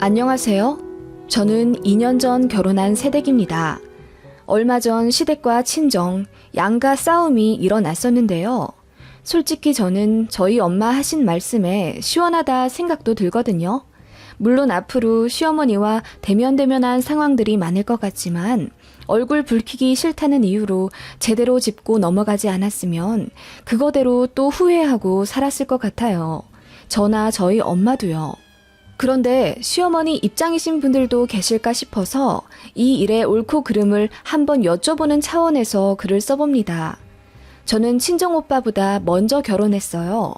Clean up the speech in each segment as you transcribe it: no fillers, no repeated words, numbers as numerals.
안녕하세요. 저는 2년 전 결혼한 새댁입니다. 얼마 전 시댁과 친정, 양가 싸움이 일어났었는데요. 솔직히 저는 저희 엄마 하신 말씀에 시원하다 생각도 들거든요. 물론 앞으로 시어머니와 대면대면한 상황들이 많을 것 같지만 얼굴 붉히기 싫다는 이유로 제대로 짚고 넘어가지 않았으면 그거대로 또 후회하고 살았을 것 같아요. 저나 저희 엄마도요. 그런데 시어머니 입장이신 분들도 계실까 싶어서 이 일의 옳고 그름을 한번 여쭤보는 차원에서 글을 써봅니다. 저는 친정오빠보다 먼저 결혼했어요.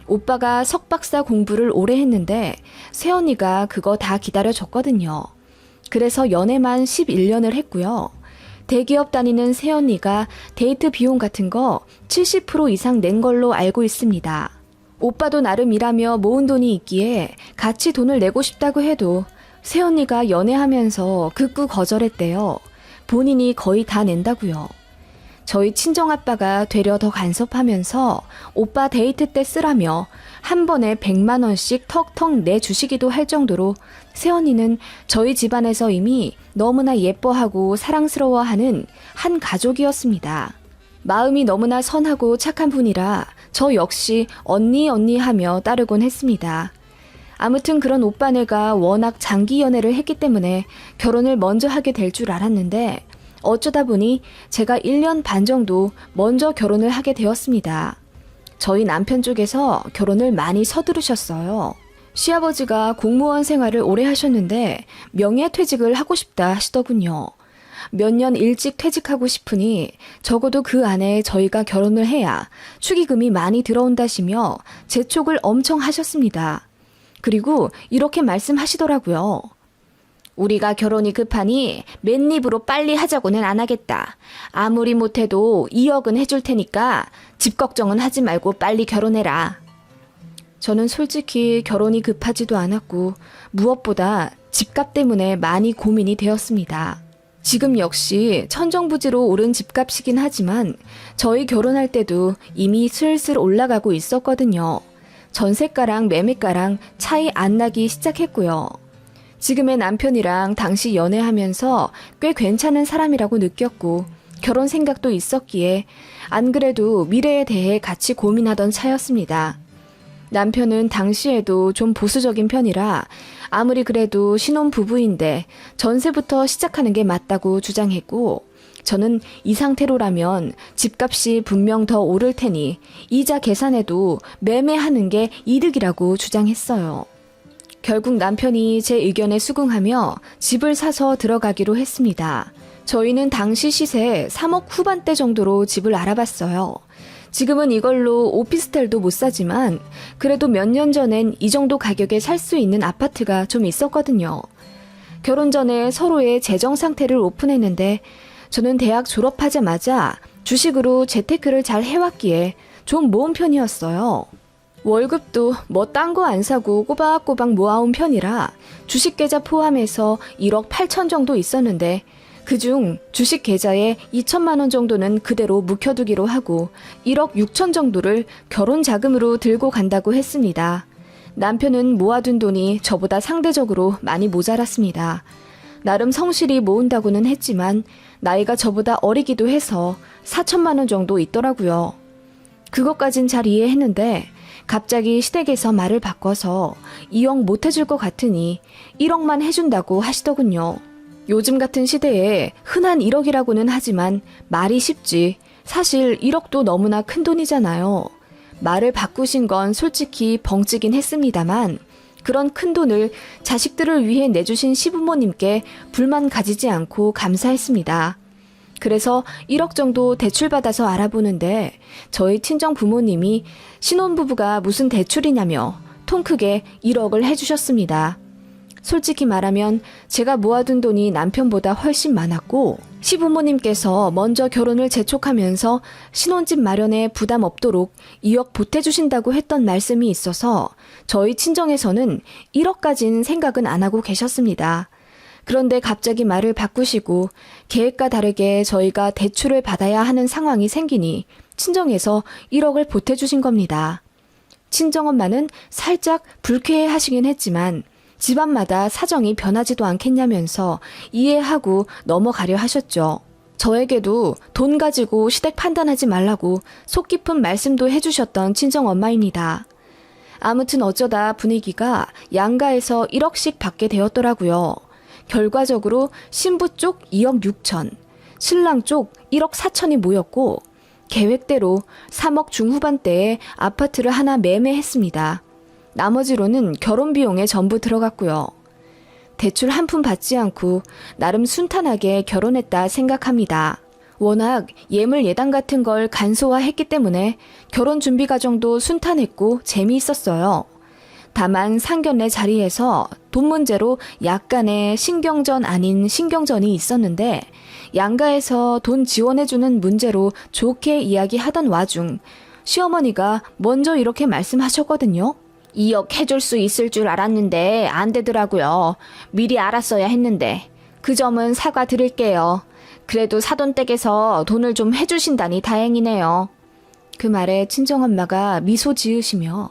오빠가 석박사 공부를 오래 했는데 새언니가 그거 다 기다려줬거든요. 그래서 연애만 11년을 했고요. 대기업 다니는 새언니가 데이트 비용 같은 거 70% 이상 낸 걸로 알고 있습니다. 오빠도 나름 일하며 모은 돈이 있기에 같이 돈을 내고 싶다고 해도 새언니가 연애하면서 극구 거절했대요. 본인이 거의 다 낸다고요. 저희 친정아빠가 되려 더 간섭하면서 오빠 데이트 때 쓰라며 한 번에 100만 원씩 턱턱 내주시기도 할 정도로 새언니는 저희 집안에서 이미 너무나 예뻐하고 사랑스러워하는 한 가족이었습니다. 마음이 너무나 선하고 착한 분이라 저 역시 언니 하며 따르곤 했습니다. 아무튼 그런 오빠네가 워낙 장기 연애를 했기 때문에 결혼을 먼저 하게 될 줄 알았는데 어쩌다 보니 제가 1년 반 정도 먼저 결혼을 하게 되었습니다. 저희 남편 쪽에서 결혼을 많이 서두르셨어요. 시아버지가 공무원 생활을 오래 하셨는데 명예퇴직을 하고 싶다 하시더군요. 몇 년 일찍 퇴직하고 싶으니 적어도 그 안에 저희가 결혼을 해야 축의금이 많이 들어온다시며 재촉을 엄청 하셨습니다. 그리고 이렇게 말씀하시더라고요. 우리가 결혼이 급하니 맨입으로 빨리 하자고는 안 하겠다. 아무리 못해도 2억은 해줄 테니까 집 걱정은 하지 말고 빨리 결혼해라. 저는 솔직히 결혼이 급하지도 않았고 무엇보다 집값 때문에 많이 고민이 되었습니다. 지금 역시 천정부지로 오른 집값이긴 하지만 저희 결혼할 때도 이미 슬슬 올라가고 있었거든요. 전세가랑 매매가랑 차이 안 나기 시작했고요. 지금의 남편이랑 당시 연애하면서 꽤 괜찮은 사람이라고 느꼈고 결혼 생각도 있었기에 안 그래도 미래에 대해 같이 고민하던 차였습니다. 남편은 당시에도 좀 보수적인 편이라 아무리 그래도 신혼부부인데 전세부터 시작하는 게 맞다고 주장했고 저는 이 상태로라면 집값이 분명 더 오를 테니 이자 계산해도 매매하는 게 이득이라고 주장했어요. 결국 남편이 제 의견에 수긍하며 집을 사서 들어가기로 했습니다. 저희는 당시 시세 3억 후반대 정도로 집을 알아봤어요. 지금은 이걸로 오피스텔도 못 사지만 그래도 몇 년 전엔 이 정도 가격에 살 수 있는 아파트가 좀 있었거든요. 결혼 전에 서로의 재정 상태를 오픈했는데 저는 대학 졸업하자마자 주식으로 재테크를 잘 해왔기에 좀 모은 편이었어요. 월급도 뭐 딴 거 안 사고 꼬박꼬박 모아온 편이라 주식 계좌 포함해서 1억 8천 정도 있었는데 그중 주식 계좌에 2천만 원 정도는 그대로 묵혀두기로 하고 1억 6천 정도를 결혼 자금으로 들고 간다고 했습니다. 남편은 모아둔 돈이 저보다 상대적으로 많이 모자랐습니다. 나름 성실히 모은다고는 했지만 나이가 저보다 어리기도 해서 4천만 원 정도 있더라고요. 그것까진 잘 이해했는데 갑자기 시댁에서 말을 바꿔서 2억 못 해줄 것 같으니 1억만 해준다고 하시더군요. 요즘 같은 시대에 흔한 1억이라고는 하지만 말이 쉽지 사실 1억도 너무나 큰 돈이잖아요. 말을 바꾸신 건 솔직히 벙찌긴 했습니다만 그런 큰 돈을 자식들을 위해 내주신 시부모님께 불만 가지지 않고 감사했습니다. 그래서 1억 정도 대출받아서 알아보는데 저희 친정 부모님이 신혼부부가 무슨 대출이냐며 통 크게 1억을 해주셨습니다. 솔직히 말하면 제가 모아둔 돈이 남편보다 훨씬 많았고 시부모님께서 먼저 결혼을 재촉하면서 신혼집 마련에 부담 없도록 2억 보태주신다고 했던 말씀이 있어서 저희 친정에서는 1억까진 생각은 안 하고 계셨습니다. 그런데 갑자기 말을 바꾸시고 계획과 다르게 저희가 대출을 받아야 하는 상황이 생기니 친정에서 1억을 보태주신 겁니다. 친정엄마는 살짝 불쾌해 하시긴 했지만 집안마다 사정이 변하지도 않겠냐면서 이해하고 넘어가려 하셨죠. 저에게도 돈 가지고 시댁 판단하지 말라고 속 깊은 말씀도 해주셨던 친정엄마입니다. 아무튼 어쩌다 분위기가 양가에서 1억씩 받게 되었더라고요. 결과적으로 신부 쪽 2억 6천, 신랑 쪽 1억 4천이 모였고 계획대로 3억 중후반대에 아파트를 하나 매매했습니다. 나머지로는 결혼 비용에 전부 들어갔고요. 대출 한 푼 받지 않고 나름 순탄하게 결혼했다 생각합니다. 워낙 예물 예당 같은 걸 간소화했기 때문에 결혼 준비 과정도 순탄했고 재미있었어요. 다만 상견례 자리에서 돈 문제로 약간의 신경전 아닌 신경전이 있었는데 양가에서 돈 지원해주는 문제로 좋게 이야기하던 와중 시어머니가 먼저 이렇게 말씀하셨거든요. 2억 해줄 수 있을 줄 알았는데 안 되더라고요. 미리 알았어야 했는데 그 점은 사과드릴게요. 그래도 사돈댁에서 돈을 좀 해주신다니 다행이네요. 그 말에 친정엄마가 미소 지으시며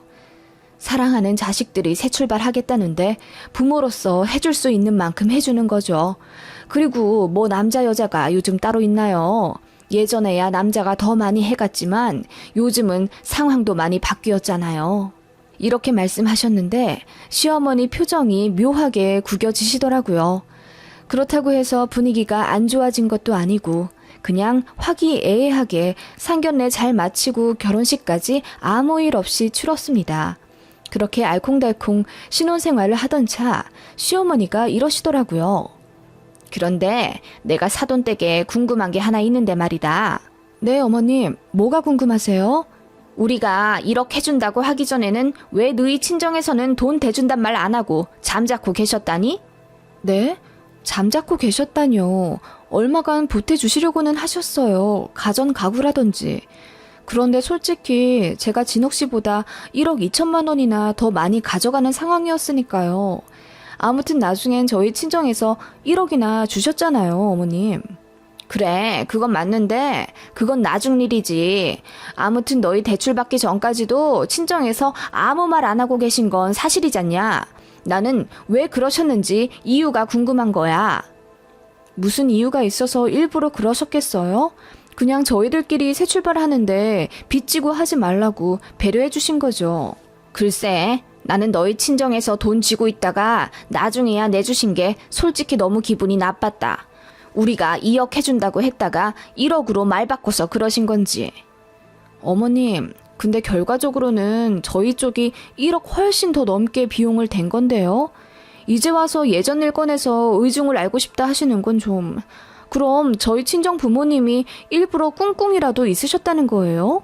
사랑하는 자식들이 새 출발하겠다는데 부모로서 해줄 수 있는 만큼 해주는 거죠. 그리고 뭐 남자 여자가 요즘 따로 있나요? 예전에야 남자가 더 많이 해갔지만 요즘은 상황도 많이 바뀌었잖아요. 이렇게 말씀하셨는데 시어머니 표정이 묘하게 구겨지시더라고요. 그렇다고 해서 분위기가 안 좋아진 것도 아니고 그냥 화기애애하게 상견례 잘 마치고 결혼식까지 아무 일 없이 치렀습니다. 그렇게 알콩달콩 신혼생활을 하던 차 시어머니가 이러시더라고요. 그런데 내가 사돈댁에 궁금한 게 하나 있는데 말이다. 네, 어머님. 뭐가 궁금하세요? 우리가 1억 해준다고 하기 전에는 왜 너희 친정에서는 돈 대준단 말 안 하고 잠자코 계셨다니? 네? 잠자코 계셨다뇨. 얼마간 보태주시려고는 하셨어요. 가전 가구라든지. 그런데 솔직히 제가 진옥 씨보다 1억 2천만 원이나 더 많이 가져가는 상황이었으니까요. 아무튼 나중엔 저희 친정에서 1억이나 주셨잖아요, 어머님. 그래, 그건 맞는데 그건 나중 일이지. 아무튼 너희 대출 받기 전까지도 친정에서 아무 말 안 하고 계신 건 사실이잖냐. 나는 왜 그러셨는지 이유가 궁금한 거야. 무슨 이유가 있어서 일부러 그러셨겠어요? 그냥 저희들끼리 새 출발하는데 빚지고 하지 말라고 배려해 주신 거죠. 글쎄, 나는 너희 친정에서 돈 쥐고 있다가 나중에야 내주신 게 솔직히 너무 기분이 나빴다. 우리가 2억 해준다고 했다가 1억으로 말 바꿔서 그러신 건지. 어머님, 근데 결과적으로는 저희 쪽이 1억 훨씬 더 넘게 비용을 댄 건데요. 이제 와서 예전 일 꺼내서 의중을 알고 싶다 하시는 건 좀... 그럼 저희 친정 부모님이 일부러 꿍꿍이라도 있으셨다는 거예요?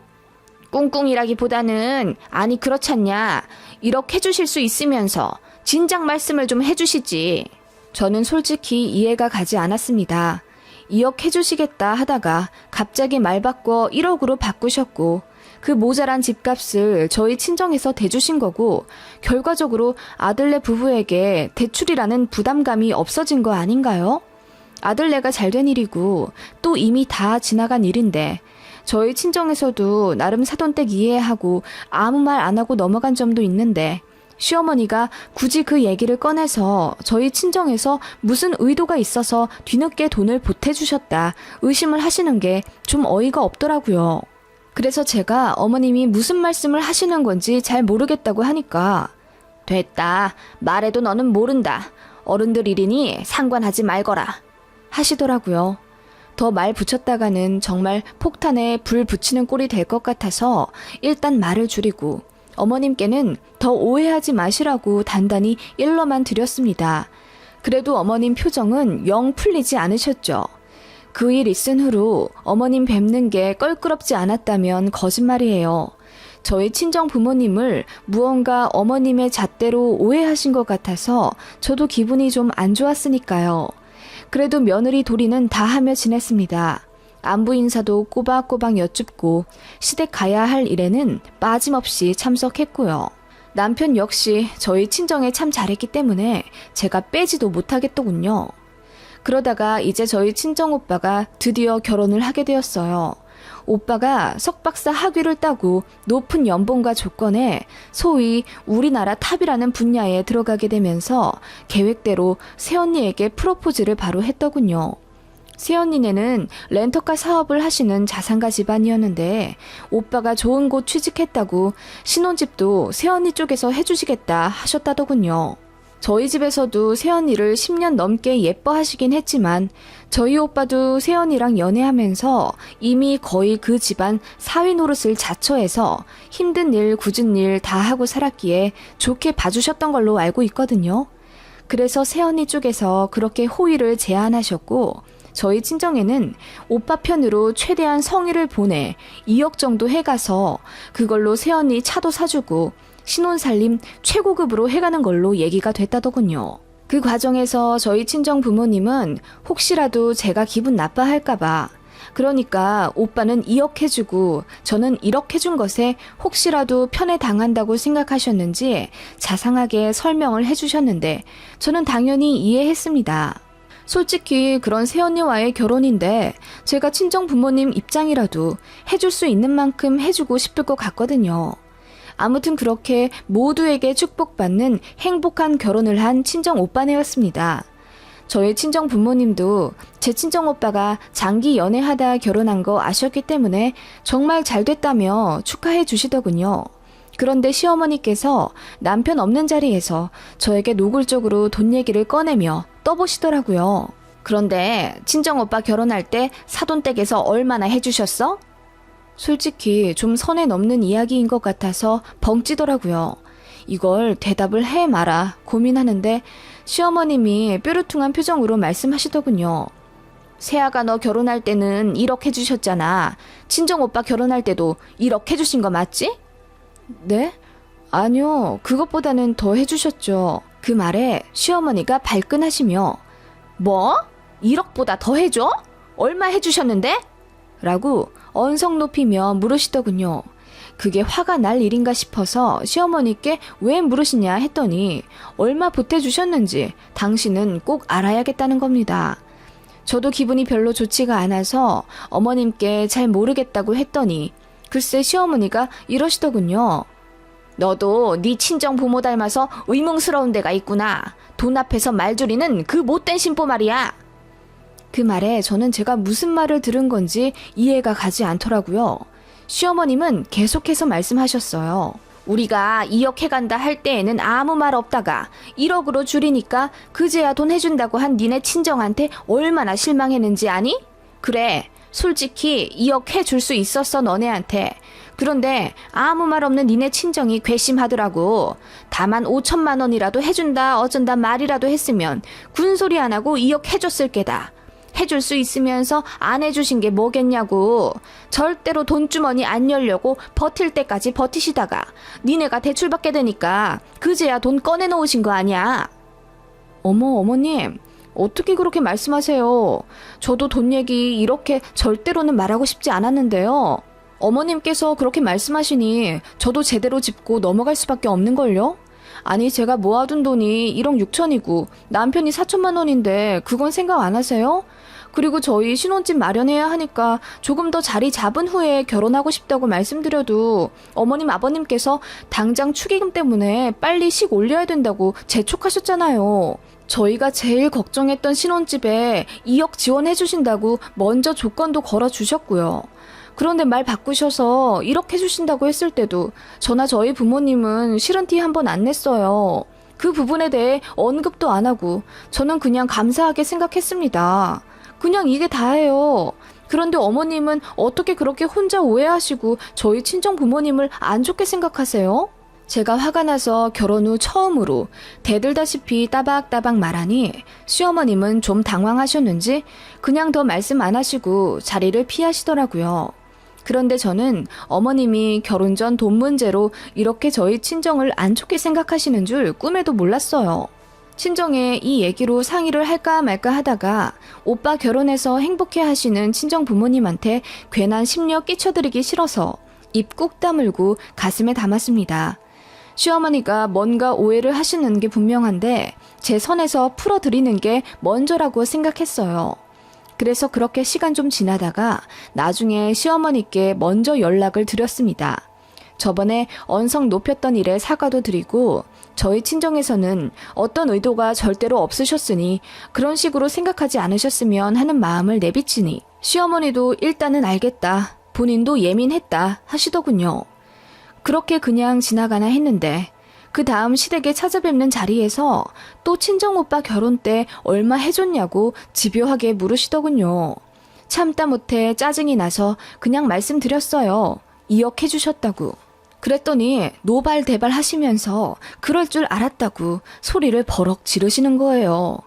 꿍꿍이라기보다는 아니 그렇지 않냐. 1억 해주실 수 있으면서 진작 말씀을 좀 해주시지. 저는 솔직히 이해가 가지 않았습니다. 2억 해주시겠다 하다가 갑자기 말 바꿔 1억으로 바꾸셨고 그 모자란 집값을 저희 친정에서 대주신 거고 결과적으로 아들네 부부에게 대출이라는 부담감이 없어진 거 아닌가요? 아들네가 잘된 일이고 또 이미 다 지나간 일인데 저희 친정에서도 나름 사돈댁 이해하고 아무 말 안 하고 넘어간 점도 있는데 시어머니가 굳이 그 얘기를 꺼내서 저희 친정에서 무슨 의도가 있어서 뒤늦게 돈을 보태주셨다 의심을 하시는 게 좀 어이가 없더라고요. 그래서 제가 어머님이 무슨 말씀을 하시는 건지 잘 모르겠다고 하니까 됐다. 말해도 너는 모른다. 어른들 일이니 상관하지 말거라. 하시더라고요. 더 말 붙였다가는 정말 폭탄에 불 붙이는 꼴이 될 것 같아서 일단 말을 줄이고 어머님께는 더 오해하지 마시라고 단단히 일러만 드렸습니다. 그래도 어머님 표정은 영 풀리지 않으셨죠. 그 일 있은 후로 어머님 뵙는 게 껄끄럽지 않았다면 거짓말이에요. 저희 친정 부모님을 무언가 어머님의 잣대로 오해하신 것 같아서 저도 기분이 좀 안 좋았으니까요. 그래도 며느리 도리는 다 하며 지냈습니다. 안부 인사도 꼬박꼬박 여쭙고 시댁 가야 할 일에는 빠짐없이 참석했고요. 남편 역시 저희 친정에 참 잘했기 때문에 제가 빼지도 못하겠더군요. 그러다가 이제 저희 친정 오빠가 드디어 결혼을 하게 되었어요. 오빠가 석박사 학위를 따고 높은 연봉과 조건에 소위 우리나라 탑이라는 분야에 들어가게 되면서 계획대로 새언니에게 프로포즈를 바로 했더군요. 새언니네는 렌터카 사업을 하시는 자산가 집안이었는데 오빠가 좋은 곳 취직했다고 신혼집도 새언니 쪽에서 해주시겠다 하셨다더군요. 저희 집에서도 새언니를 10년 넘게 예뻐하시긴 했지만 저희 오빠도 새언니랑 연애하면서 이미 거의 그 집안 사위 노릇을 자처해서 힘든 일, 굳은 일 다 하고 살았기에 좋게 봐주셨던 걸로 알고 있거든요. 그래서 새언니 쪽에서 그렇게 호의를 제안하셨고 저희 친정에는 오빠 편으로 최대한 성의를 보내 2억 정도 해가서 그걸로 새언니 차도 사주고 신혼살림 최고급으로 해가는 걸로 얘기가 됐다더군요. 그 과정에서 저희 친정 부모님은 혹시라도 제가 기분 나빠할까봐 그러니까 오빠는 2억 해주고 저는 1억 해준 것에 혹시라도 편에 당한다고 생각하셨는지 자상하게 설명을 해주셨는데 저는 당연히 이해했습니다. 솔직히 그런 새언니와의 결혼인데 제가 친정 부모님 입장이라도 해줄 수 있는 만큼 해주고 싶을 것 같거든요. 아무튼 그렇게 모두에게 축복받는 행복한 결혼을 한 친정 오빠네였습니다. 저희 친정 부모님도 제 친정 오빠가 장기 연애하다 결혼한 거 아셨기 때문에 정말 잘 됐다며 축하해 주시더군요. 그런데 시어머니께서 남편 없는 자리에서 저에게 노골적으로 돈 얘기를 꺼내며 떠보시더라고요. 그런데 친정 오빠 결혼할 때 사돈댁에서 얼마나 해주셨어? 솔직히 좀 선에 넘는 이야기인 것 같아서 벙찌더라고요. 이걸 대답을 해 마라 고민하는데 시어머님이 뾰루퉁한 표정으로 말씀하시더군요. 세아가 너 결혼할 때는 1억 해주셨잖아. 친정오빠 결혼할 때도 1억 해주신 거 맞지? 네? 아니요. 그것보다는 더 해주셨죠. 그 말에 시어머니가 발끈하시며 뭐? 1억보다 더 해줘? 얼마 해주셨는데? 라고 언성 높이며 물으시더군요. 그게 화가 날 일인가 싶어서 시어머니께 왜 물으시냐 했더니 얼마 보태주셨는지 당신은 꼭 알아야겠다는 겁니다. 저도 기분이 별로 좋지가 않아서 어머님께 잘 모르겠다고 했더니 글쎄 시어머니가 이러시더군요. 너도 네 친정 부모 닮아서 의문스러운 데가 있구나. 돈 앞에서 말조리는 그 못된 심보 말이야. 그 말에 저는 제가 무슨 말을 들은 건지 이해가 가지 않더라고요. 시어머님은 계속해서 말씀하셨어요. 우리가 2억 해간다 할 때에는 아무 말 없다가 1억으로 줄이니까 그제야 돈 해준다고 한 니네 친정한테 얼마나 실망했는지 아니? 그래, 솔직히 2억 해줄 수 있었어 너네한테. 그런데 아무 말 없는 니네 친정이 괘씸하더라고. 다만 5천만 원이라도 해준다 어쩐다 말이라도 했으면 군소리 안 하고 2억 해줬을 게다. 해줄 수 있으면서 안 해주신 게 뭐겠냐고. 절대로 돈주머니 안 열려고 버틸 때까지 버티시다가 니네가 대출받게 되니까 그제야 돈 꺼내놓으신 거 아니야. 어머님 어떻게 그렇게 말씀하세요. 저도 돈 얘기 이렇게 절대로는 말하고 싶지 않았는데요. 어머님께서 그렇게 말씀하시니 저도 제대로 짚고 넘어갈 수밖에 없는걸요. 아니 제가 모아둔 돈이 1억 6천이고 남편이 4천만 원인데 그건 생각 안 하세요? 그리고 저희 신혼집 마련해야 하니까 조금 더 자리 잡은 후에 결혼하고 싶다고 말씀드려도 어머님 아버님께서 당장 축의금 때문에 빨리 식 올려야 된다고 재촉하셨잖아요. 저희가 제일 걱정했던 신혼집에 2억 지원해 주신다고 먼저 조건도 걸어주셨고요. 그런데 말 바꾸셔서 1억 해주신다고 했을 때도 저나 저희 부모님은 싫은 티 한 번 안 냈어요. 그 부분에 대해 언급도 안 하고 저는 그냥 감사하게 생각했습니다. 그냥 이게 다예요. 그런데 어머님은 어떻게 그렇게 혼자 오해하시고 저희 친정 부모님을 안 좋게 생각하세요? 제가 화가 나서 결혼 후 처음으로 대들다시피 따박따박 말하니 시어머님은 좀 당황하셨는지 그냥 더 말씀 안 하시고 자리를 피하시더라고요. 그런데 저는 어머님이 결혼 전 돈 문제로 이렇게 저희 친정을 안 좋게 생각하시는 줄 꿈에도 몰랐어요. 친정에 이 얘기로 상의를 할까 말까 하다가 오빠 결혼해서 행복해 하시는 친정 부모님한테 괜한 심려 끼쳐드리기 싫어서 입 꾹 다물고 가슴에 담았습니다. 시어머니가 뭔가 오해를 하시는 게 분명한데 제 선에서 풀어드리는 게 먼저라고 생각했어요. 그래서 그렇게 시간 좀 지나다가 나중에 시어머니께 먼저 연락을 드렸습니다. 저번에 언성 높였던 일에 사과도 드리고 저희 친정에서는 어떤 의도가 절대로 없으셨으니 그런 식으로 생각하지 않으셨으면 하는 마음을 내비치니 시어머니도 일단은 알겠다, 본인도 예민했다 하시더군요. 그렇게 그냥 지나가나 했는데 그 다음 시댁에 찾아뵙는 자리에서 또 친정오빠 결혼 때 얼마 해줬냐고 집요하게 물으시더군요. 참다 못해 짜증이 나서 그냥 말씀드렸어요. 2억 해주셨다고. 그랬더니 노발대발 하시면서 그럴 줄 알았다고 소리를 버럭 지르시는 거예요.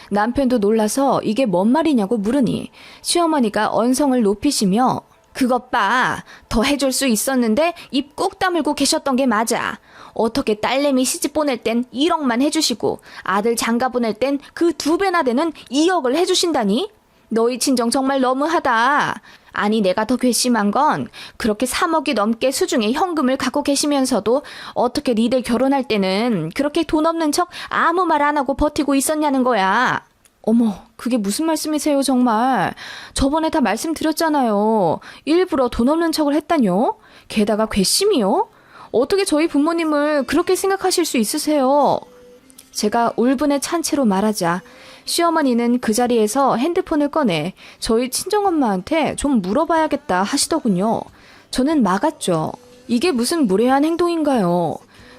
남편도 놀라서 이게 뭔 말이냐고 물으니 시어머니가 언성을 높이시며 그것 봐, 더 해줄 수 있었는데 입 꾹 다물고 계셨던 게 맞아. 어떻게 딸내미 시집 보낼 땐 1억만 해주시고 아들 장가 보낼 땐 그 2배나 되는 2억을 해주신다니? 너희 친정 정말 너무하다. 아니 내가 더 괘씸한 건 그렇게 3억이 넘게 수중에 현금을 갖고 계시면서도 어떻게 니들 결혼할 때는 그렇게 돈 없는 척 아무 말 안 하고 버티고 있었냐는 거야. 어머, 그게 무슨 말씀이세요 정말. 저번에 다 말씀드렸잖아요. 일부러 돈 없는 척을 했다뇨? 게다가 괘씸이요? 어떻게 저희 부모님을 그렇게 생각하실 수 있으세요? 제가 울분에 찬 채로 말하자 시어머니는 그 자리에서 핸드폰을 꺼내 저희 친정엄마한테 좀 물어봐야겠다 하시더군요. 저는 막았죠. 이게 무슨 무례한 행동인가요?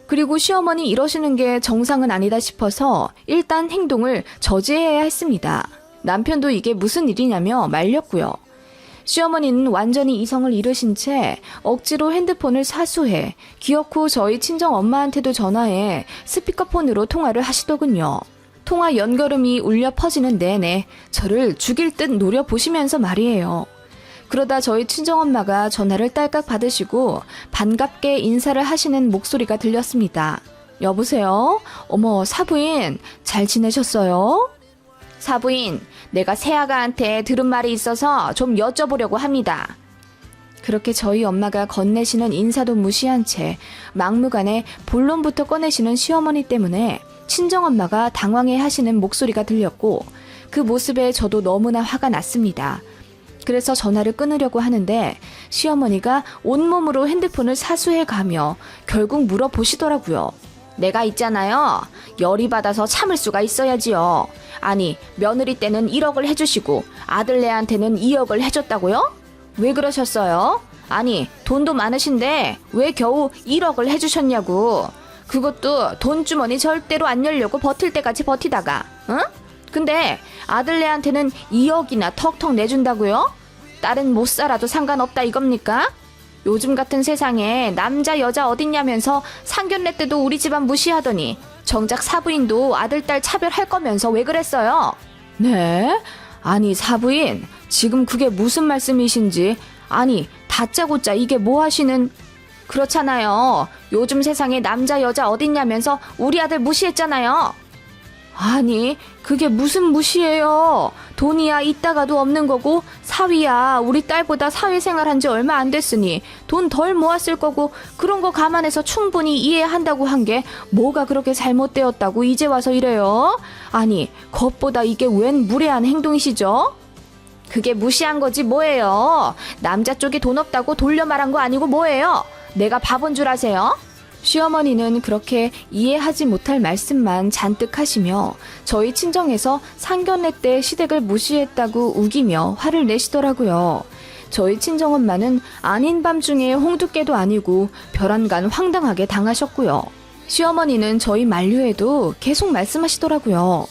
그리고 시어머니 이러시는 게 정상은 아니다 싶어서 일단 행동을 저지해야 했습니다. 남편도 이게 무슨 일이냐며 말렸고요. 시어머니는 완전히 이성을 잃으신 채 억지로 핸드폰을 사수해 기억 후 저희 친정 엄마한테도 전화해 스피커폰으로 통화를 하시더군요. 통화 연결음이 울려 퍼지는 내내 저를 죽일 듯 노려보시면서 말이에요. 그러다 저희 친정엄마가 전화를 딸깍 받으시고 반갑게 인사를 하시는 목소리가 들렸습니다. 여보세요? 어머, 사부인 잘 지내셨어요? 사부인, 내가 새아가한테 들은 말이 있어서 좀 여쭤보려고 합니다. 그렇게 저희 엄마가 건네시는 인사도 무시한 채 막무가내 본론부터 꺼내시는 시어머니 때문에 친정엄마가 당황해 하시는 목소리가 들렸고 그 모습에 저도 너무나 화가 났습니다. 그래서 전화를 끊으려고 하는데 시어머니가 온몸으로 핸드폰을 사수해 가며 결국 물어보시더라고요. 내가 있잖아요. 열이 받아서 참을 수가 있어야지요. 아니, 며느리 때는 1억을 해주시고 아들네한테는 2억을 해줬다고요? 왜 그러셨어요? 아니, 돈도 많으신데 왜 겨우 1억을 해주셨냐고. 그것도 돈주머니 절대로 안 열려고 버틸 때까지 버티다가, 응? 근데 아들네한테는 2억이나 턱턱 내준다고요? 딸은 못 살아도 상관없다 이겁니까? 요즘 같은 세상에 남자 여자 어딨냐면서 상견례 때도 우리 집안 무시하더니 정작 사부인도 아들 딸 차별할 거면서 왜 그랬어요? 네? 아니 사부인, 지금 그게 무슨 말씀이신지. 아니 다짜고짜 이게 뭐 하시는... 그렇잖아요. 요즘 세상에 남자 여자 어딨냐면서 우리 아들 무시했잖아요. 아니 그게 무슨 무시예요. 돈이야 있다가도 없는 거고 사위야 우리 딸보다 사회생활한 지 얼마 안 됐으니 돈 덜 모았을 거고 그런 거 감안해서 충분히 이해한다고 한 게 뭐가 그렇게 잘못되었다고 이제 와서 이래요. 아니 겉보다 이게 웬 무례한 행동이시죠? 그게 무시한 거지 뭐예요. 남자 쪽이 돈 없다고 돌려 말한 거 아니고 뭐예요. 내가 바본 줄 아세요? 시어머니는 그렇게 이해하지 못할 말씀만 잔뜩 하시며 저희 친정에서 상견례 때 시댁을 무시했다고 우기며 화를 내시더라고요. 저희 친정엄마는 아닌 밤중에 홍두깨도 아니고 별안간 황당하게 당하셨고요. 시어머니는 저희 만류에도 계속 말씀하시더라고요.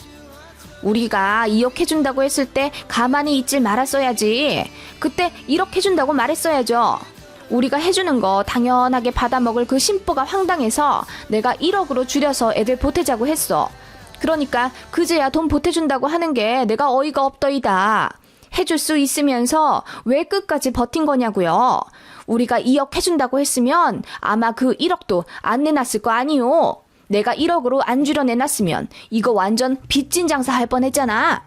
우리가 2억 해준다고 했을 때 가만히 있질 말았어야지. 그때 1억 해준다고 말했어야죠. 우리가 해주는 거 당연하게 받아먹을 그 심보가 황당해서 내가 1억으로 줄여서 애들 보태자고 했어. 그러니까 그제야 돈 보태준다고 하는 게 내가 어이가 없더이다. 해줄 수 있으면서 왜 끝까지 버틴 거냐고요. 우리가 2억 해준다고 했으면 아마 그 1억도 안 내놨을 거 아니요. 내가 1억으로 안 줄여 내놨으면 이거 완전 빚진 장사 할 뻔했잖아.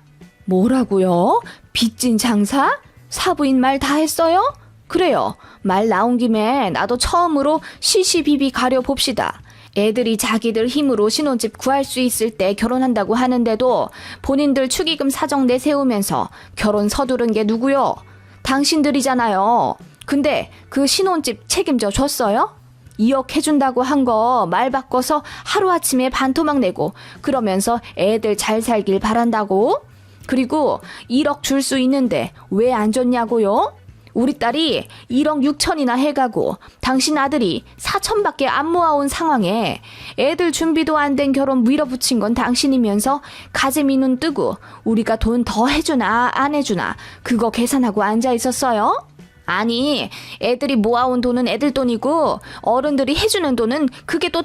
뭐라고요? 빚진 장사? 사부인 말 다 했어요? 그래요. 말 나온 김에 나도 처음으로 시시비비 가려봅시다. 애들이 자기들 힘으로 신혼집 구할 수 있을 때 결혼한다고 하는데도 본인들 축의금 사정 내세우면서 결혼 서두른 게 누구요? 당신들이잖아요. 근데 그 신혼집 책임져 줬어요? 2억 해준다고 한 거 말 바꿔서 하루아침에 반토막 내고 그러면서 애들 잘 살길 바란다고? 그리고 1억 줄 수 있는데 왜 안 줬냐고요? 우리 딸이 1억 6천이나 해가고 당신 아들이 4천밖에 안 모아온 상황에 애들 준비도 안 된 결혼 밀어붙인 건 당신이면서 가재미 눈 뜨고 우리가 돈 더 해주나 안 해주나 그거 계산하고 앉아 있었어요? 아니, 애들이 모아온 돈은 애들 돈이고 어른들이 해주는 돈은 그게 또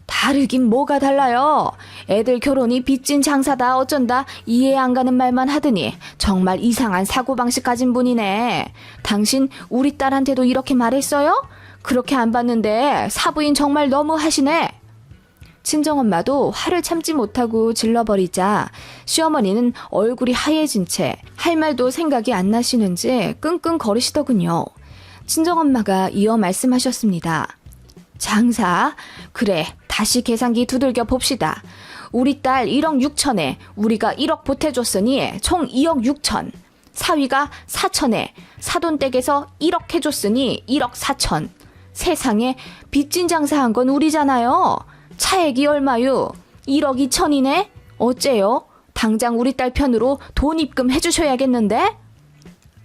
다르긴 뭐가 달라요. 애들 결혼이 빚진 장사다 어쩐다 이해 안 가는 말만 하더니 정말 이상한 사고방식 가진 분이네. 당신 우리 딸한테도 이렇게 말했어요? 그렇게 안 봤는데 사부인 정말 너무 하시네. 친정엄마도 화를 참지 못하고 질러버리자 시어머니는 얼굴이 하얘진 채 할 말도 생각이 안 나시는지 끙끙거리시더군요. 친정엄마가 이어 말씀하셨습니다. 장사? 그래, 다시 계산기 두들겨 봅시다. 우리 딸 1억 6천에 우리가 1억 보태줬으니 총 2억 6천. 사위가 4천에 사돈댁에서 1억 해줬으니 1억 4천. 세상에 빚진 장사한 건 우리잖아요. 차액이 얼마요? 1억 2천이네? 어째요? 당장 우리 딸 편으로 돈 입금 해주셔야겠는데?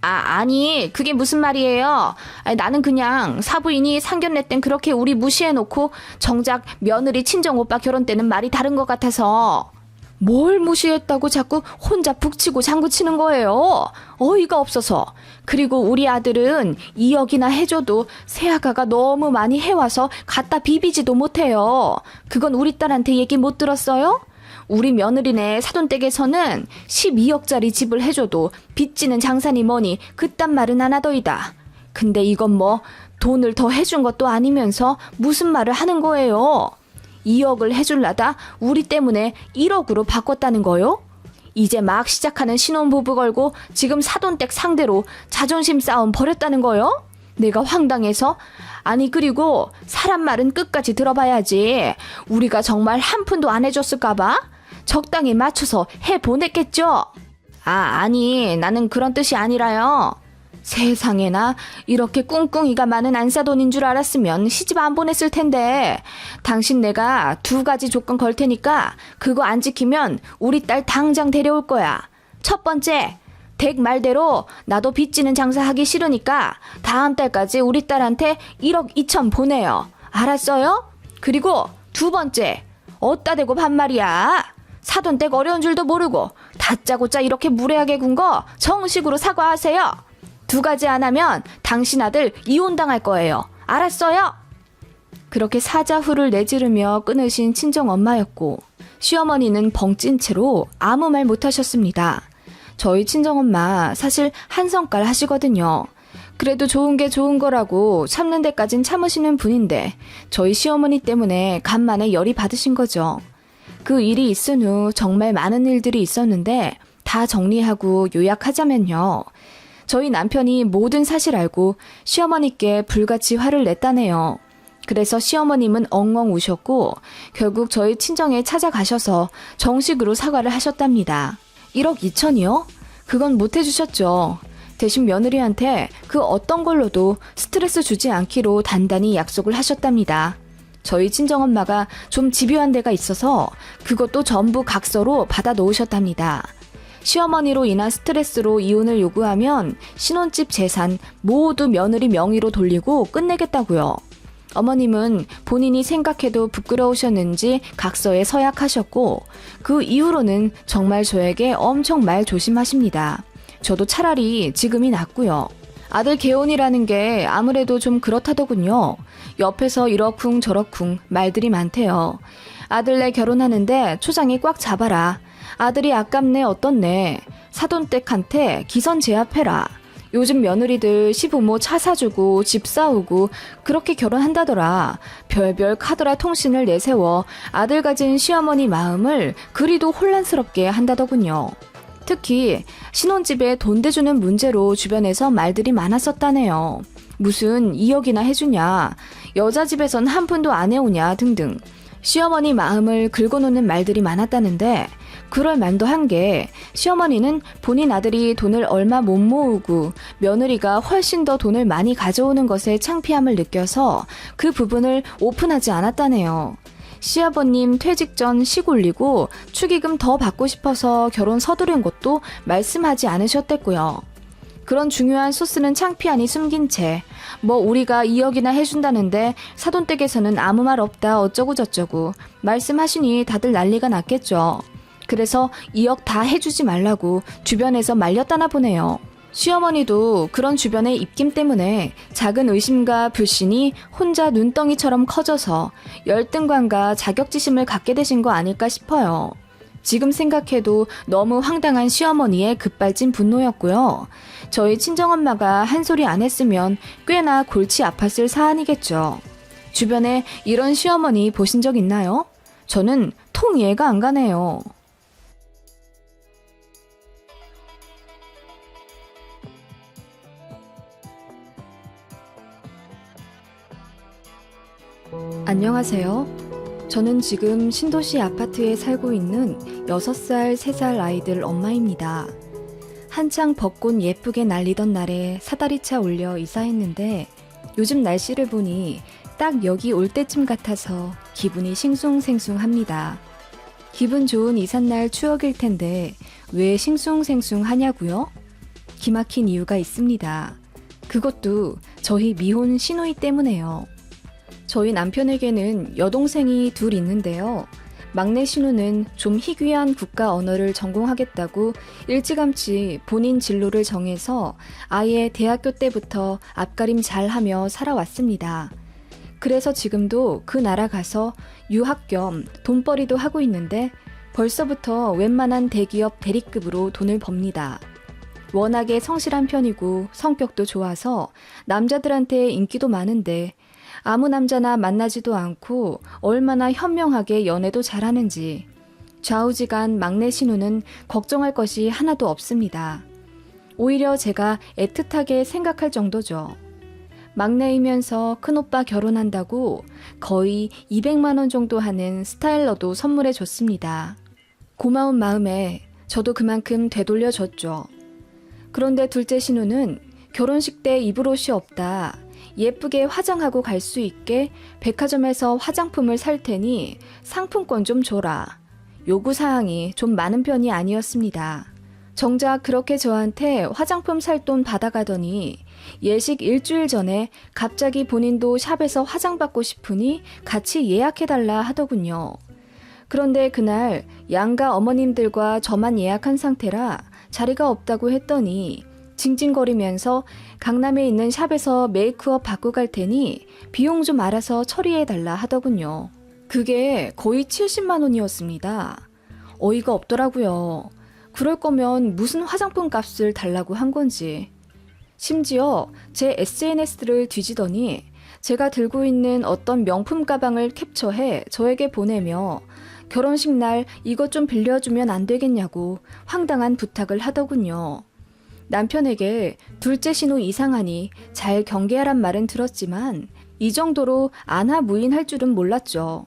아니 그게 무슨 말이에요. 나는 그냥 사부인이 상견례 땐 그렇게 우리 무시해놓고 정작 며느리 친정오빠 결혼 때는 말이 다른 것 같아서. 뭘 무시했다고 자꾸 혼자 북치고 장구치는 거예요. 어이가 없어서. 그리고 우리 아들은 2억이나 해줘도 새아가가 너무 많이 해와서 갖다 비비지도 못해요. 그건 우리 딸한테 얘기 못 들었어요? 우리 며느리네 사돈댁에서는 12억짜리 집을 해줘도 빚지는 장사니 뭐니 그딴 말은 안 하더이다. 근데 이건 뭐 돈을 더 해준 것도 아니면서 무슨 말을 하는 거예요. 2억을 해줄라다 우리 때문에 1억으로 바꿨다는 거요? 이제 막 시작하는 신혼부부 걸고 지금 사돈댁 상대로 자존심 싸움 벌였다는 거요? 내가 황당해서? 아니 그리고 사람 말은 끝까지 들어봐야지. 우리가 정말 한 푼도 안 해줬을까봐? 적당히 맞춰서 해보냈겠죠? 아니 나는 그런 뜻이 아니라요. 세상에나 이렇게 꿍꿍이가 많은 안사돈인 줄 알았으면 시집 안 보냈을 텐데. 당신 내가 2가지 조건 걸 테니까 그거 안 지키면 우리 딸 당장 데려올 거야. 첫 번째, 댁 말대로 나도 빚지는 장사하기 싫으니까 다음 달까지 우리 딸한테 1억 2천 보내요. 알았어요? 그리고 2번째, 어따 대고 반말이야. 사돈댁 어려운 줄도 모르고 다짜고짜 이렇게 무례하게 군 거 정식으로 사과하세요. 2가지 안 하면 당신 아들 이혼당할 거예요. 알았어요? 그렇게 사자후를 내지르며 끊으신 친정엄마였고 시어머니는 벙찐 채로 아무 말 못하셨습니다. 저희 친정엄마 사실 한성깔 하시거든요. 그래도 좋은 게 좋은 거라고 참는 데까진 참으시는 분인데 저희 시어머니 때문에 간만에 열이 받으신 거죠. 그 일이 있은 후 정말 많은 일들이 있었는데 다 정리하고 요약하자면요. 저희 남편이 모든 사실 알고 시어머니께 불같이 화를 냈다네요. 그래서 시어머님은 엉엉 우셨고 결국 저희 친정에 찾아가셔서 정식으로 사과를 하셨답니다. 1억 2천이요? 그건 못 해주셨죠. 대신 며느리한테 그 어떤 걸로도 스트레스 주지 않기로 단단히 약속을 하셨답니다. 저희 친정엄마가 좀 집요한 데가 있어서 그것도 전부 각서로 받아 놓으셨답니다. 시어머니로 인한 스트레스로 이혼을 요구하면 신혼집 재산 모두 며느리 명의로 돌리고 끝내겠다고요. 어머님은 본인이 생각해도 부끄러우셨는지 각서에 서약하셨고 그 이후로는 정말 저에게 엄청 말 조심하십니다. 저도 차라리 지금이 낫고요. 아들 개혼이라는 게 아무래도 좀 그렇다더군요. 옆에서 이러쿵 저러쿵 말들이 많대요. 아들네 결혼하는데 초장이 꽉 잡아라. 아들이 아깝네 어떻네. 사돈댁한테 기선 제압해라. 요즘 며느리들 시부모 차 사주고 집 사오고 그렇게 결혼한다더라. 별별 카드라 통신을 내세워 아들 가진 시어머니 마음을 그리도 혼란스럽게 한다더군요. 특히 신혼집에 돈 대주는 문제로 주변에서 말들이 많았었다네요. 무슨 2억이나 해주냐, 여자 집에선 한 푼도 안 해오냐 등등 시어머니 마음을 긁어놓는 말들이 많았다는데 그럴 만도 한 게 시어머니는 본인 아들이 돈을 얼마 못 모으고 며느리가 훨씬 더 돈을 많이 가져오는 것에 창피함을 느껴서 그 부분을 오픈하지 않았다네요. 시아버님 퇴직 전 시골리고 축의금 더 받고 싶어서 결혼 서두른 것도 말씀하지 않으셨댔고요. 그런 중요한 소스는 창피하니 숨긴 채 우리가 2억이나 해준다는데 사돈댁에서는 아무 말 없다 어쩌고 저쩌고 말씀하시니 다들 난리가 났겠죠. 그래서 2억 다 해주지 말라고 주변에서 말렸다나 보네요. 시어머니도 그런 주변의 입김 때문에 작은 의심과 불신이 혼자 눈덩이처럼 커져서 열등감과 자격지심을 갖게 되신 거 아닐까 싶어요. 지금 생각해도 너무 황당한 시어머니의 급발진 분노였고요. 저희 친정엄마가 한 소리 안 했으면 꽤나 골치 아팠을 사안이겠죠. 주변에 이런 시어머니 보신 적 있나요? 저는 통 이해가 안 가네요. 안녕하세요. 저는 지금 신도시 아파트에 살고 있는 6살, 3살 아이들 엄마입니다. 한창 벚꽃 예쁘게 날리던 날에 사다리차 올려 이사했는데 요즘 날씨를 보니 딱 여기 올 때쯤 같아서 기분이 싱숭생숭합니다. 기분 좋은 이삿날 추억일 텐데 왜 싱숭생숭하냐고요? 기막힌 이유가 있습니다. 그것도 저희 미혼 시누이 때문에요. 저희 남편에게는 여동생이 둘 있는데요. 막내 신우는 좀 희귀한 국가 언어를 전공하겠다고 일찌감치 본인 진로를 정해서 아예 대학교 때부터 앞가림 잘하며 살아왔습니다. 그래서 지금도 그 나라 가서 유학 겸 돈벌이도 하고 있는데 벌써부터 웬만한 대기업 대리급으로 돈을 법니다. 워낙에 성실한 편이고 성격도 좋아서 남자들한테 인기도 많은데 아무 남자나 만나지도 않고 얼마나 현명하게 연애도 잘하는지 좌우지간 막내 신우는 걱정할 것이 하나도 없습니다. 오히려 제가 애틋하게 생각할 정도죠. 막내이면서 큰오빠 결혼한다고 거의 200만 원 정도 하는 스타일러도 선물해 줬습니다. 고마운 마음에 저도 그만큼 되돌려줬죠. 그런데 둘째 신우는 결혼식 때 입을 옷이 없다. 예쁘게 화장하고 갈 수 있게 백화점에서 화장품을 살 테니 상품권 좀 줘라. 요구사항이 좀 많은 편이 아니었습니다. 정작 그렇게 저한테 화장품 살 돈 받아가더니 예식 일주일 전에 갑자기 본인도 샵에서 화장받고 싶으니 같이 예약해달라 하더군요. 그런데 그날 양가 어머님들과 저만 예약한 상태라 자리가 없다고 했더니 징징거리면서 강남에 있는 샵에서 메이크업 받고 갈 테니 비용 좀 알아서 처리해달라 하더군요. 그게 거의 70만 원이었습니다. 어이가 없더라고요. 그럴 거면 무슨 화장품 값을 달라고 한 건지. 심지어 제 SNS를 뒤지더니 제가 들고 있는 어떤 명품 가방을 캡처해 저에게 보내며 결혼식 날 이것 좀 빌려주면 안 되겠냐고 황당한 부탁을 하더군요. 남편에게 둘째 신우 이상하니 잘 경계하란 말은 들었지만 이 정도로 안하무인할 줄은 몰랐죠.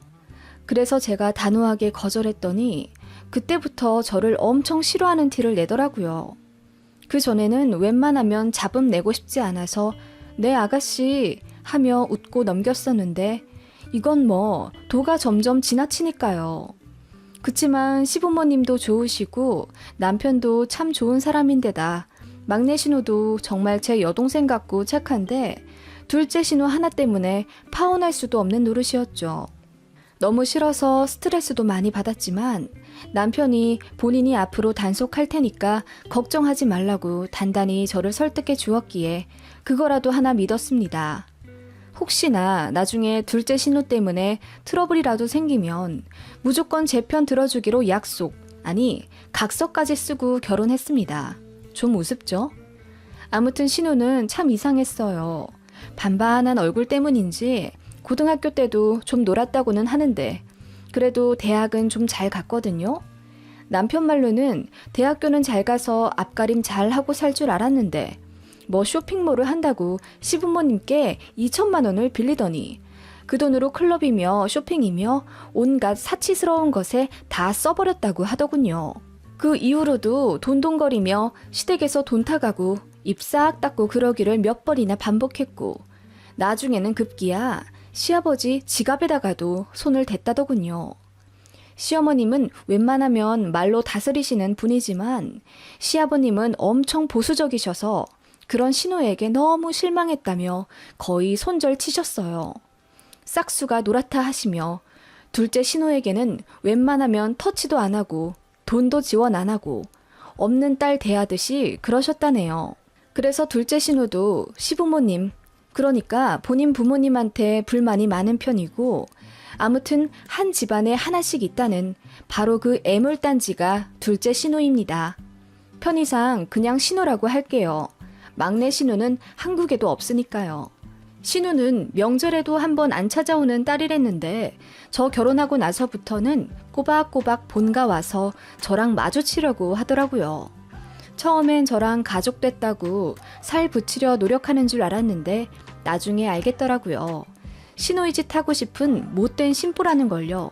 그래서 제가 단호하게 거절했더니 그때부터 저를 엄청 싫어하는 티를 내더라고요. 그 전에는 웬만하면 잡음 내고 싶지 않아서 네 아가씨 하며 웃고 넘겼었는데 이건 도가 점점 지나치니까요. 그치만 시부모님도 좋으시고 남편도 참 좋은 사람인데다 막내 신우도 정말 제 여동생 같고 착한데 둘째 신우 하나 때문에 파혼할 수도 없는 노릇이었죠. 너무 싫어서 스트레스도 많이 받았지만 남편이 본인이 앞으로 단속할 테니까 걱정하지 말라고 단단히 저를 설득해 주었기에 그거라도 하나 믿었습니다. 혹시나 나중에 둘째 신우 때문에 트러블이라도 생기면 무조건 제 편 들어주기로 약속, 아니 각서까지 쓰고 결혼했습니다. 좀 우습죠? 아무튼 신우는 참 이상했어요. 반반한 얼굴 때문인지 고등학교 때도 좀 놀았다고는 하는데 그래도 대학은 좀 잘 갔거든요. 남편 말로는 대학교는 잘 가서 앞가림 잘 하고 살 줄 알았는데 뭐 쇼핑몰을 한다고 시부모님께 2천만 원을 빌리더니 그 돈으로 클럽이며 쇼핑이며 온갖 사치스러운 것에 다 써버렸다고 하더군요. 그 이후로도 돈돈거리며 시댁에서 돈 타가고 입 싹 닦고 그러기를 몇 번이나 반복했고 나중에는 급기야 시아버지 지갑에다가도 손을 댔다더군요. 시어머님은 웬만하면 말로 다스리시는 분이지만 시아버님은 엄청 보수적이셔서 그런 신우에게 너무 실망했다며 거의 손절치셨어요. 싹수가 노랗다 하시며 둘째 신우에게는 웬만하면 터치도 안 하고 돈도 지원 안 하고 없는 딸 대하듯이 그러셨다네요. 그래서 둘째 신우도 시부모님, 그러니까 본인 부모님한테 불만이 많은 편이고 아무튼 한 집안에 하나씩 있다는 바로 그 애물단지가 둘째 신우입니다. 편의상 그냥 신우라고 할게요. 막내 신우는 한국에도 없으니까요. 신우는 명절에도 한번 안 찾아오는 딸이랬는데 저 결혼하고 나서부터는 꼬박꼬박 본가 와서 저랑 마주치려고 하더라고요. 처음엔 저랑 가족 됐다고 살 붙이려 노력하는 줄 알았는데 나중에 알겠더라고요. 신우이 짓 하고 싶은 못된 심보라는 걸요.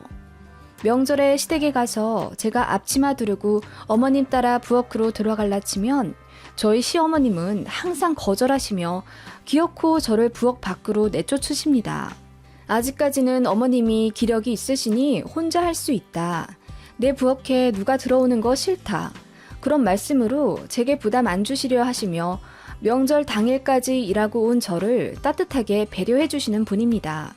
명절에 시댁에 가서 제가 앞치마 두르고 어머님 따라 부엌으로 들어갈라 치면 저희 시어머님은 항상 거절하시며 기어코 저를 부엌 밖으로 내쫓으십니다. 아직까지는 어머님이 기력이 있으시니 혼자 할 수 있다. 내 부엌에 누가 들어오는 거 싫다. 그런 말씀으로 제게 부담 안 주시려 하시며 명절 당일까지 일하고 온 저를 따뜻하게 배려해 주시는 분입니다.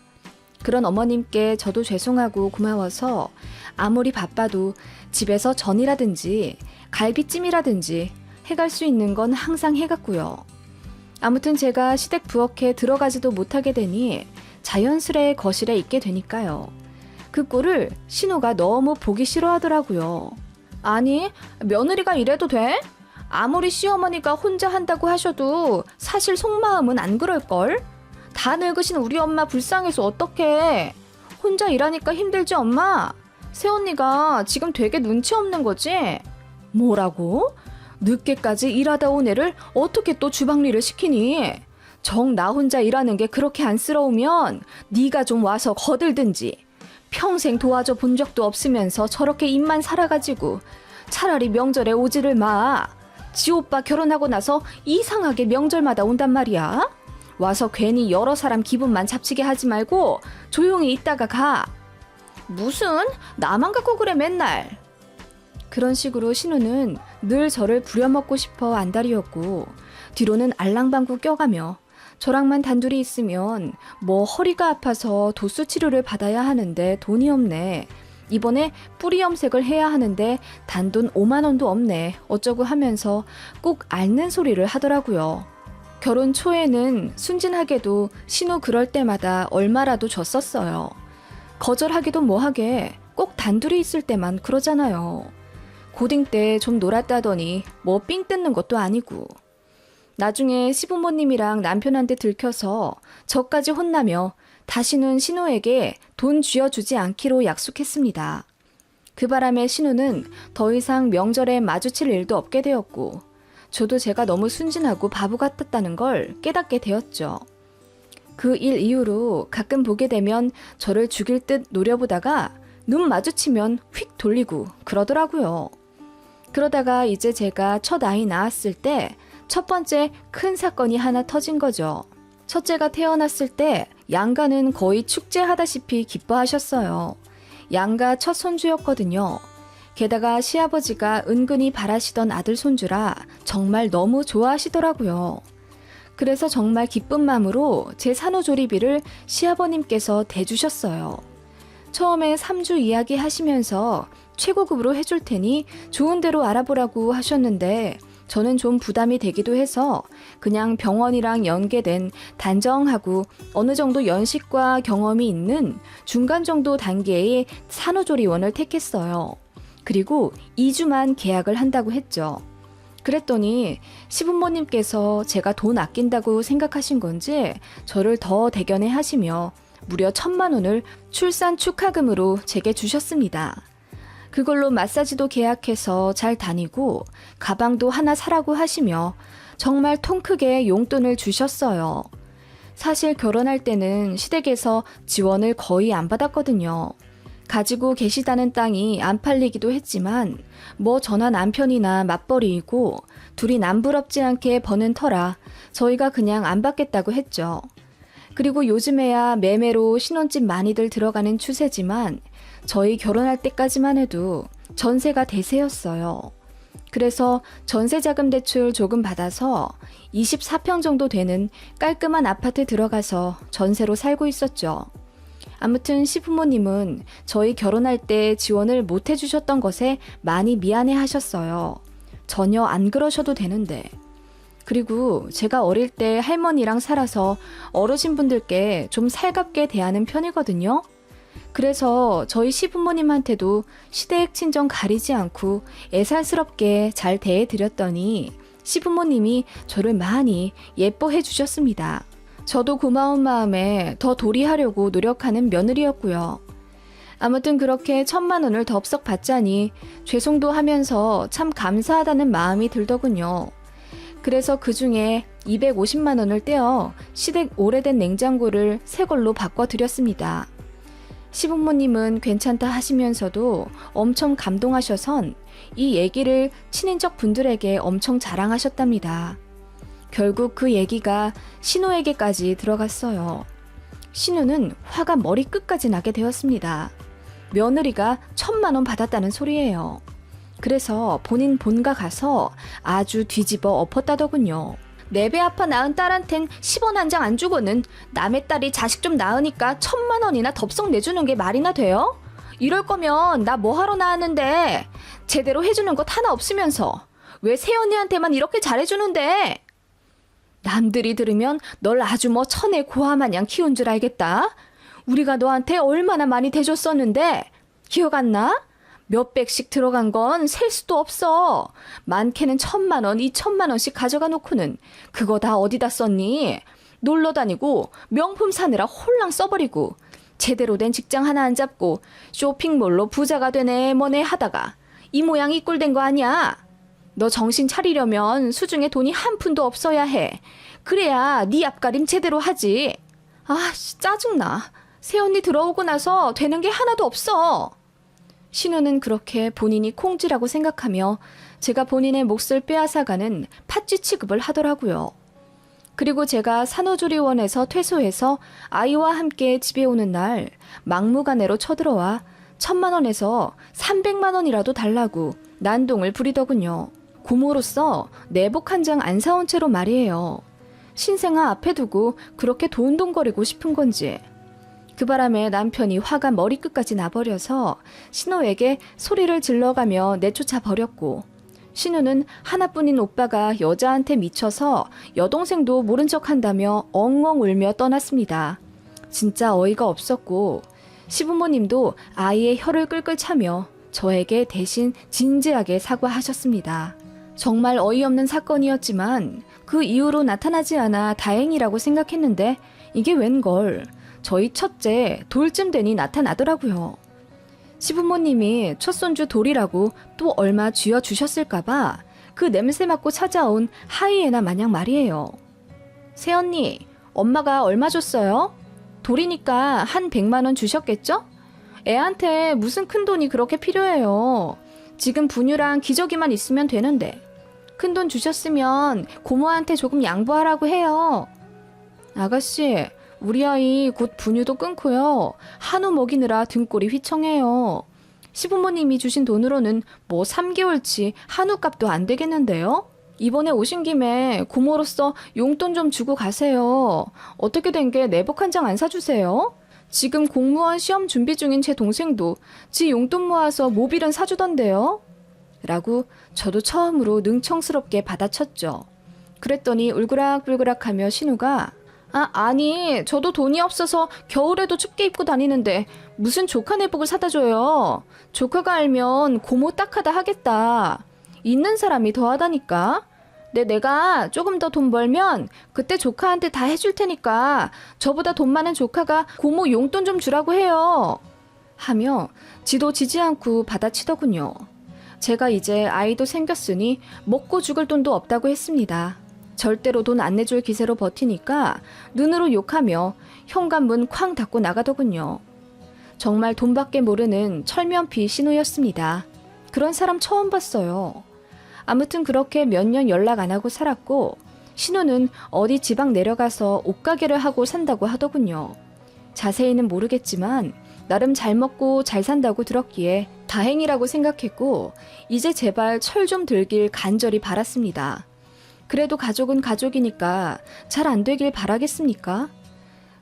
그런 어머님께 저도 죄송하고 고마워서 아무리 바빠도 집에서 전이라든지 갈비찜이라든지 해갈 수 있는 건 항상 해갔고요. 아무튼 제가 시댁 부엌에 들어가지도 못하게 되니 자연스레 거실에 있게 되니까요. 그 꼴을 신우가 너무 보기 싫어하더라고요. 아니, 며느리가 이래도 돼? 아무리 시어머니가 혼자 한다고 하셔도 사실 속마음은 안 그럴걸? 다 늙으신 우리 엄마 불쌍해서 어떡해. 혼자 일하니까 힘들지 엄마? 새언니가 지금 되게 눈치 없는 거지? 뭐라고? 늦게까지 일하다 온 애를 어떻게 또 주방일을 시키니? 정 나 혼자 일하는 게 그렇게 안쓰러우면 네가 좀 와서 거들든지. 평생 도와줘 본 적도 없으면서 저렇게 입만 살아가지고 차라리 명절에 오지를 마. 지 오빠 결혼하고 나서 이상하게 명절마다 온단 말이야. 와서 괜히 여러 사람 기분만 잡치게 하지 말고 조용히 있다가 가. 무슨 나만 갖고 그래 맨날. 그런 식으로 신우는 늘 저를 부려먹고 싶어 안달이었고 뒤로는 알랑방구 껴가며 저랑만 단둘이 있으면 뭐 허리가 아파서 도수 치료를 받아야 하는데 돈이 없네. 이번에 뿌리 염색을 해야 하는데 단돈 5만 원도 없네. 어쩌고 하면서 꼭 앓는 소리를 하더라고요. 결혼 초에는 순진하게도 신우 그럴 때마다 얼마라도 줬었어요. 거절하기도 뭐하게 꼭 단둘이 있을 때만 그러잖아요. 고딩 때 좀 놀았다더니 뭐 삥 뜯는 것도 아니고. 나중에 시부모님이랑 남편한테 들켜서 저까지 혼나며 다시는 신우에게 돈 쥐어주지 않기로 약속했습니다. 그 바람에 신우는 더 이상 명절에 마주칠 일도 없게 되었고 저도 제가 너무 순진하고 바보 같았다는 걸 깨닫게 되었죠. 그 일 이후로 가끔 보게 되면 저를 죽일 듯 노려보다가 눈 마주치면 휙 돌리고 그러더라고요. 그러다가 이제 제가 첫 아이 낳았을 때 첫 번째 큰 사건이 하나 터진 거죠. 첫째가 태어났을 때 양가는 거의 축제하다시피 기뻐하셨어요. 양가 첫 손주였거든요. 게다가 시아버지가 은근히 바라시던 아들 손주라 정말 너무 좋아하시더라고요. 그래서 정말 기쁜 마음으로 제 산후조리비를 시아버님께서 대주셨어요. 처음에 3주 이야기 하시면서 최고급으로 해줄 테니 좋은 데로 알아보라고 하셨는데 저는 좀 부담이 되기도 해서 그냥 병원이랑 연계된 단정하고 어느 정도 연식과 경험이 있는 중간 정도 단계의 산후조리원을 택했어요. 그리고 2주만 계약을 한다고 했죠. 그랬더니 시부모님께서 제가 돈 아낀다고 생각하신 건지 저를 더 대견해 하시며 무려 1,000만 원을 출산 축하금으로 제게 주셨습니다. 그걸로 마사지도 계약해서 잘 다니고 가방도 하나 사라고 하시며 정말 통 크게 용돈을 주셨어요. 사실 결혼할 때는 시댁에서 지원을 거의 안 받았거든요. 가지고 계시다는 땅이 안 팔리기도 했지만 뭐 저나 남편이나 맞벌이이고 둘이 남부럽지 않게 버는 터라 저희가 그냥 안 받겠다고 했죠. 그리고 요즘에야 매매로 신혼집 많이들 들어가는 추세지만 저희 결혼할 때까지만 해도 전세가 대세였어요. 그래서 전세자금 대출 조금 받아서 24평 정도 되는 깔끔한 아파트 들어가서 전세로 살고 있었죠. 아무튼 시부모님은 저희 결혼할 때 지원을 못 해주셨던 것에 많이 미안해 하셨어요. 전혀 안 그러셔도 되는데. 그리고 제가 어릴 때 할머니랑 살아서 어르신분들께 좀 살갑게 대하는 편이거든요. 그래서 저희 시부모님한테도 시댁 친정 가리지 않고 애살스럽게 잘 대해드렸더니 시부모님이 저를 많이 예뻐해 주셨습니다. 저도 고마운 마음에 더 도리하려고 노력하는 며느리였고요. 아무튼 그렇게 1,000만 원을 덥석 받자니 죄송도 하면서 참 감사하다는 마음이 들더군요. 그래서 그 중에 250만 원을 떼어 시댁 오래된 냉장고를 새 걸로 바꿔드렸습니다. 시부모님은 괜찮다 하시면서도 엄청 감동하셔선 이 얘기를 친인척 분들에게 엄청 자랑하셨답니다. 결국 그 얘기가 신우에게까지 들어갔어요. 신우는 화가 머리끝까지 나게 되었습니다. 며느리가 1,000만 원 받았다는 소리예요. 그래서 본인 본가 가서 아주 뒤집어 엎었다더군요. 내 배 아파 낳은 딸한텐 10원 한 장 안 주고는 남의 딸이 자식 좀 낳으니까 1,000만 원이나 덥석 내주는 게 말이나 돼요? 이럴 거면 나 뭐하러 낳았는데 제대로 해주는 것 하나 없으면서 왜 새언니한테만 이렇게 잘해주는데? 남들이 들으면 널 아주 뭐 천의 고아마냥 키운 줄 알겠다. 우리가 너한테 얼마나 많이 대줬었는데 기억 안 나? 몇백씩 들어간 건 셀 수도 없어. 많게는 1,000만 원, 2,000만 원씩 가져가 놓고는 그거 다 어디다 썼니? 놀러 다니고 명품 사느라 홀랑 써버리고 제대로 된 직장 하나 안 잡고 쇼핑몰로 부자가 되네 뭐네 하다가 이 모양 이 꼴 된 거 아니야? 너 정신 차리려면 수중에 돈이 한 푼도 없어야 해. 그래야 네 앞가림 제대로 하지. 아, 짜증나. 새언니 들어오고 나서 되는 게 하나도 없어. 신우는 그렇게 본인이 콩쥐라고 생각하며 제가 본인의 몫을 빼앗아가는 팥쥐 취급을 하더라고요. 그리고 제가 산후조리원에서 퇴소해서 아이와 함께 집에 오는 날 막무가내로 쳐들어와 1,000만 원에서 300만 원이라도 달라고 난동을 부리더군요. 고모로서 내복 한 장 안 사온 채로 말이에요. 신생아 앞에 두고 그렇게 돈돈거리고 싶은 건지. 그 바람에 남편이 화가 머리끝까지 나버려서 신우에게 소리를 질러가며 내쫓아 버렸고, 신우는 하나뿐인 오빠가 여자한테 미쳐서 여동생도 모른 척한다며 엉엉 울며 떠났습니다. 진짜 어이가 없었고 시부모님도 아이의 혀를 끌끌 차며 저에게 대신 진지하게 사과하셨습니다. 정말 어이없는 사건이었지만 그 이후로 나타나지 않아 다행이라고 생각했는데 이게 웬걸 저희 첫째 돌쯤 되니 나타나더라고요. 시부모님이 첫손주 돌이라고 또 얼마 쥐어주셨을까봐 그 냄새 맡고 찾아온 하이에나 마냥 말이에요. 새언니, 엄마가 얼마 줬어요? 돌이니까 한 100만 원 주셨겠죠? 애한테 무슨 큰 돈이 그렇게 필요해요. 지금 분유랑 기저귀만 있으면 되는데. 큰 돈 주셨으면 고모한테 조금 양보하라고 해요. 아가씨, 우리 아이 곧 분유도 끊고요. 한우 먹이느라 등골이 휘청해요. 시부모님이 주신 돈으로는 뭐 3개월치 한우값도 안 되겠는데요? 이번에 오신 김에 고모로서 용돈 좀 주고 가세요. 어떻게 된 게 내복 한 장 안 사주세요? 지금 공무원 시험 준비 중인 제 동생도 지 용돈 모아서 모빌은 사주던데요? 라고 저도 처음으로 능청스럽게 받아쳤죠. 그랬더니 울그락불그락하며 신우가 아니 저도 돈이 없어서 겨울에도 춥게 입고 다니는데 무슨 조카 내복을 사다 줘요. 조카가 알면 고모 딱하다 하겠다. 있는 사람이 더하다니까. 내가 조금 더 돈 벌면 그때 조카한테 다 해줄 테니까 저보다 돈 많은 조카가 고모 용돈 좀 주라고 해요. 하며 지도 지지 않고 받아치더군요. 제가 이제 아이도 생겼으니 먹고 죽을 돈도 없다고 했습니다. 절대로 돈 안 내줄 기세로 버티니까 눈으로 욕하며 현관문 쾅 닫고 나가더군요. 정말 돈밖에 모르는 철면피 신우였습니다. 그런 사람 처음 봤어요. 아무튼 그렇게 몇 년 연락 안 하고 살았고 신우는 어디 지방 내려가서 옷가게를 하고 산다고 하더군요. 자세히는 모르겠지만 나름 잘 먹고 잘 산다고 들었기에 다행이라고 생각했고 이제 제발 철 좀 들길 간절히 바랐습니다. 그래도 가족은 가족이니까 잘 안 되길 바라겠습니까?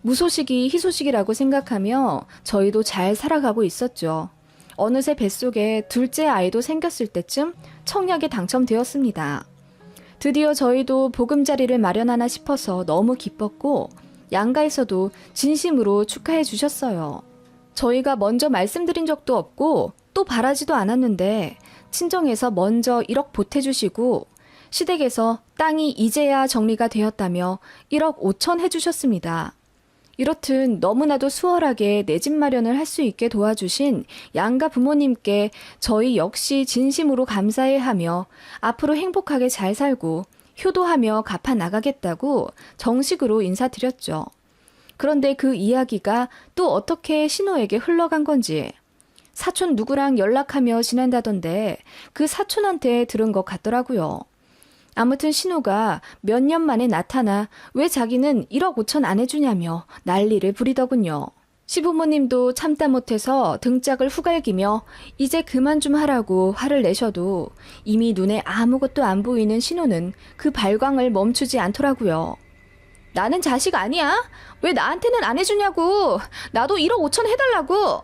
무소식이 희소식이라고 생각하며 저희도 잘 살아가고 있었죠. 어느새 뱃속에 둘째 아이도 생겼을 때쯤 청약에 당첨되었습니다. 드디어 저희도 보금자리를 마련하나 싶어서 너무 기뻤고 양가에서도 진심으로 축하해 주셨어요. 저희가 먼저 말씀드린 적도 없고 또 바라지도 않았는데 친정에서 먼저 1억 보태주시고 시댁에서 땅이 이제야 정리가 되었다며 1억 5천 해주셨습니다. 이렇듯 너무나도 수월하게 내 집 마련을 할 수 있게 도와주신 양가 부모님께 저희 역시 진심으로 감사해하며 앞으로 행복하게 잘 살고 효도하며 갚아 나가겠다고 정식으로 인사드렸죠. 그런데 그 이야기가 또 어떻게 신우에게 흘러간 건지 사촌 누구랑 연락하며 지낸다던데 그 사촌한테 들은 것 같더라고요. 아무튼 신우가 몇 년 만에 나타나 왜 자기는 1억 5천 안 해주냐며 난리를 부리더군요. 시부모님도 참다 못해서 등짝을 후갈기며 이제 그만 좀 하라고 화를 내셔도 이미 눈에 아무것도 안 보이는 신우는 그 발광을 멈추지 않더라고요. 나는 자식 아니야? 왜 나한테는 안 해주냐고. 나도 1억 5천 해달라고.